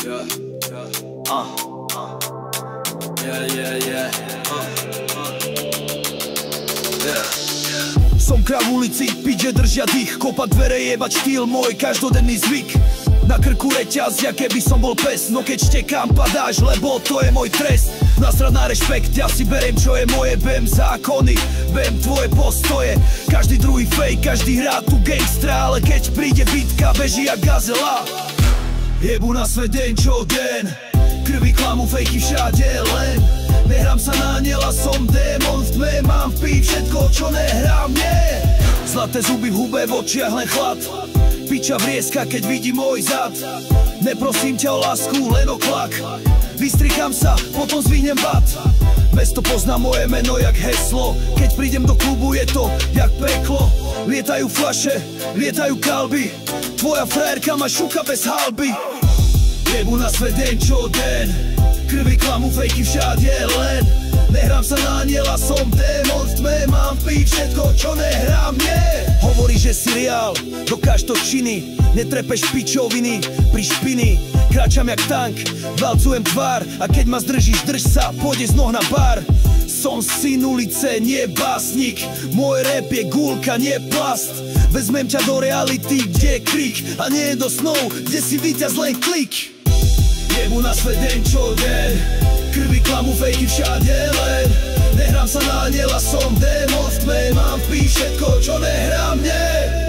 Yeah, yeah. Som krav ulici, piče držia dých, kopať dvere, jebať štýl môj každodenný zvyk. Na krku reťaz, ja keby som bol pes, no keď štekám padáš, lebo to je môj trest. Nasrad na rešpekt, ja si beriem čo je moje, bem zákony, bem tvoje postoje. Každý druhý fake, každý hrá tu gangstra, ale keď príde bitka, beží jak gazela. Jebu na svet deň čo den, krvi klamu, fejky všade len. Nehrám sa na aniela, som démon v tme, mám v pí všetko čo nehrá mne. Zlaté zuby v hube, v očiach len chlad, piča vrieska keď vidí môj zad. Neprosím ťa o lásku, len o klak, vystrikám sa, potom zvihnem bat. Mesto pozná moje meno jak heslo, keď prídem do klubu je to jak peklo. Lietajú flaše, lietajú kalby, tvoja frajerka ma šuka bez halby. Jebu na svet deň čo den, krvi klamu, fejky všade len. Nehrám sa na aniela, som démon v tme, mám v pí všetko čo nehrá mne. Hovorí, že si reál, dokáž to činy, netrepeš pičoviny pri špiny. Kráčam jak tank, valcujem tvár, a keď ma zdržíš, drž sa, pôjde z noh na bar. Som syn ulice, nie básnik, môj rap je gulka, nie plast. Vezmem ťa do reality, kde je krik, a nie je do snov, kde si víťaz len klik. Jebu na svet deň čo den, krvi klamu, fejky všade len. Nehrám sa na aniela, som démon v tme, mám v pí všetko čo nehrá mne.